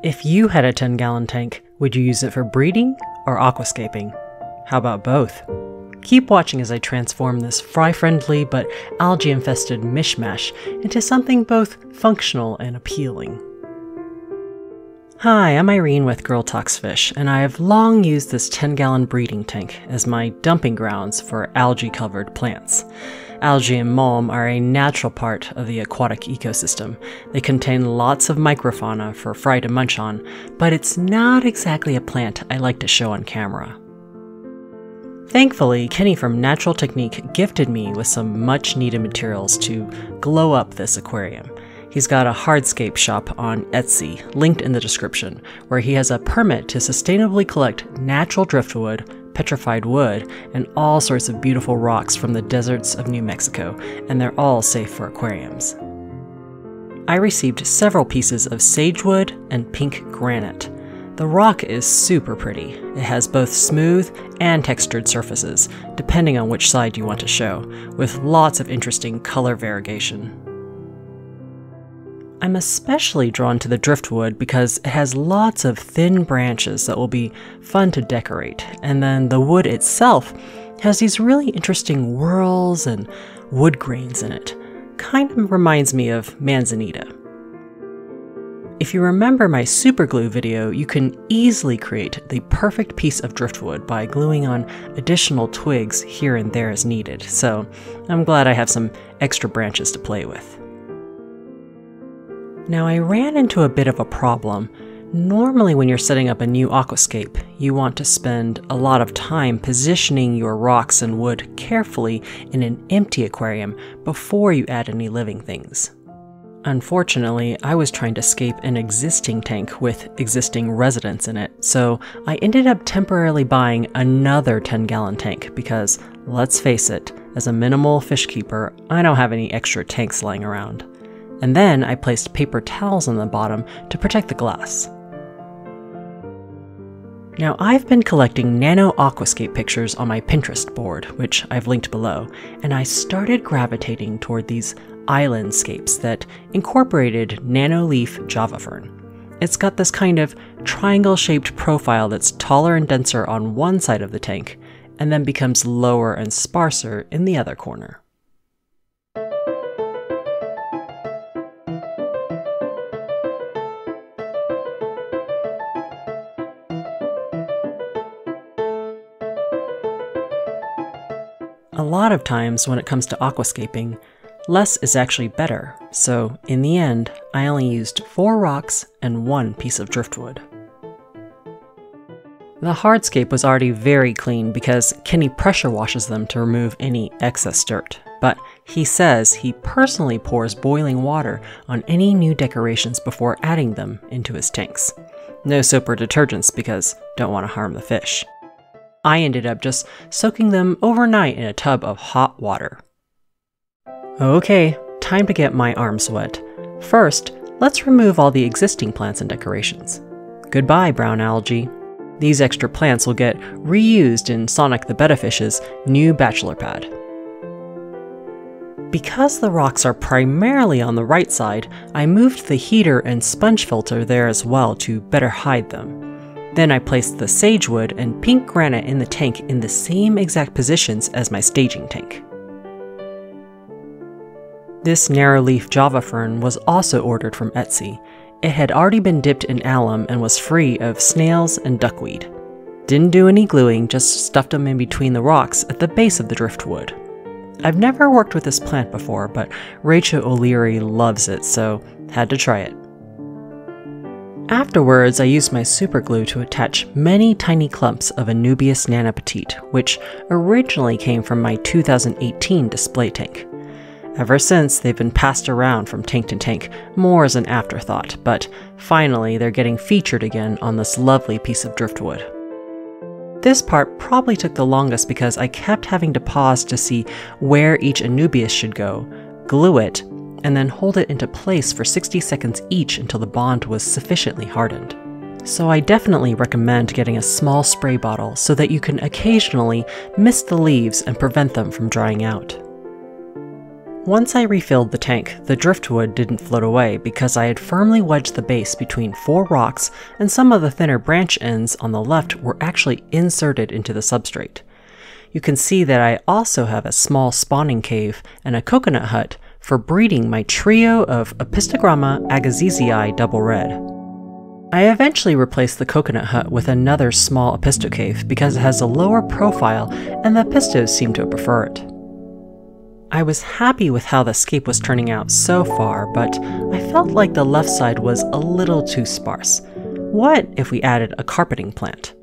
If you had a 10-gallon tank, would you use it for breeding or aquascaping? How about both? Keep watching as I transform this fry-friendly but algae-infested mishmash into something both functional and appealing. Hi, I'm Irene with girltalksfish, and I have long used this 10-gallon breeding tank as my dumping grounds for algae-covered plants. Algae and mulm are a natural part of the aquatic ecosystem. They contain lots of microfauna for fry to munch on, but it's not exactly a plant I like to show on camera. Thankfully, Kenny from NaturalTechnique gifted me with some much-needed materials to glow up this aquarium. He's got a Hardscape shop on Etsy, linked in the description, where he has a permit to sustainably collect natural driftwood, petrified wood, and all sorts of beautiful rocks from the deserts of New Mexico, and they're all safe for aquariums. I received several pieces of sagewood and pink granite. The rock is super pretty. It has both smooth and textured surfaces, depending on which side you want to show, with lots of interesting color variegation. I'm especially drawn to the driftwood because it has lots of thin branches that will be fun to decorate, and then the wood itself has these really interesting whorls and wood grains in it. Kind of reminds me of manzanita. If you remember my superglue video, you can easily create the perfect piece of driftwood by gluing on additional twigs here and there as needed, so I'm glad I have some extra branches to play with. Now, I ran into a bit of a problem. Normally when you're setting up a new aquascape, you want to spend a lot of time positioning your rocks and wood carefully in an empty aquarium before you add any living things. Unfortunately, I was trying to scape an existing tank with existing residents in it, so I ended up temporarily buying another 10-gallon tank because, let's face it, as a minimal fish keeper, I don't have any extra tanks lying around. And then I placed paper towels on the bottom to protect the glass. Now, I've been collecting nano aquascape pictures on my Pinterest board, which I've linked below, and I started gravitating toward these islandscapes that incorporated nano-leaf java fern. It's got this kind of triangle-shaped profile that's taller and denser on one side of the tank, and then becomes lower and sparser in the other corner. A lot of times when it comes to aquascaping, less is actually better, so in the end, I only used 4 rocks and 1 piece of driftwood. The hardscape was already very clean because Kenny pressure washes them to remove any excess dirt, but he says he personally pours boiling water on any new decorations before adding them into his tanks. No soap or detergents because don't want to harm the fish. I ended up just soaking them overnight in a tub of hot water. Okay, time to get my arms wet. First, let's remove all the existing plants and decorations. Goodbye, brown algae. These extra plants will get reused in Sonic the Bettafish's new bachelor pad. Because the rocks are primarily on the right side, I moved the heater and sponge filter there as well to better hide them. Then I placed the sagewood and pink granite in the tank in the same exact positions as my staging tank. This narrow-leaf java fern was also ordered from Etsy. It had already been dipped in alum and was free of snails and duckweed. Didn't do any gluing, just stuffed them in between the rocks at the base of the driftwood. I've never worked with this plant before, but Rachel O'Leary loves it, so had to try it. Afterwards, I used my superglue to attach many tiny clumps of Anubias nanopetite, which originally came from my 2018 display tank. Ever since, they've been passed around from tank to tank, more as an afterthought, but finally they're getting featured again on this lovely piece of driftwood. This part probably took the longest because I kept having to pause to see where each Anubias should go, glue it, and then hold it into place for 60 seconds each until the bond was sufficiently hardened. So I definitely recommend getting a small spray bottle so that you can occasionally mist the leaves and prevent them from drying out. Once I refilled the tank, the driftwood didn't float away because I had firmly wedged the base between 4 rocks, and some of the thinner branch ends on the left were actually inserted into the substrate. You can see that I also have a small spawning cave and a coconut hut for breeding my trio of Apistogramma agassizii double red. I eventually replaced the coconut hut with another small apisto cave because it has a lower profile and the apistos seem to prefer it. I was happy with how the scape was turning out so far, but I felt like the left side was a little too sparse. What if we added a carpeting plant?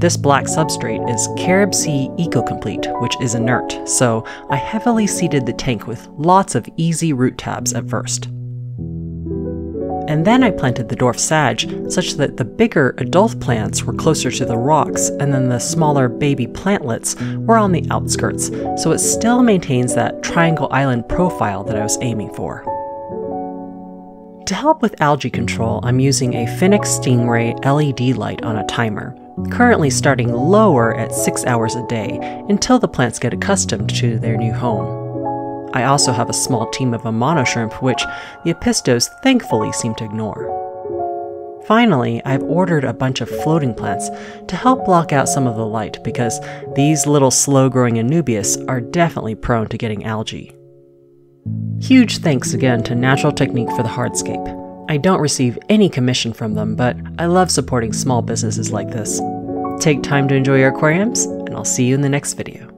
This black substrate is Carob Sea Eco-Complete, which is inert, so I heavily seeded the tank with lots of easy root tabs at first. And then I planted the dwarf sage such that the bigger adult plants were closer to the rocks and then the smaller baby plantlets were on the outskirts, so it still maintains that Triangle Island profile that I was aiming for. To help with algae control, I'm using a Phoenix Stingray LED light on a timer, currently starting lower at 6 hours a day until the plants get accustomed to their new home. I also have a small team of Amano shrimp, which the apistos thankfully seem to ignore. Finally, I've ordered a bunch of floating plants to help block out some of the light because these little slow-growing anubias are definitely prone to getting algae. Huge thanks again to NaturalTechnique for the Hardscape. I don't receive any commission from them, but I love supporting small businesses like this. Take time to enjoy your aquariums, and I'll see you in the next video.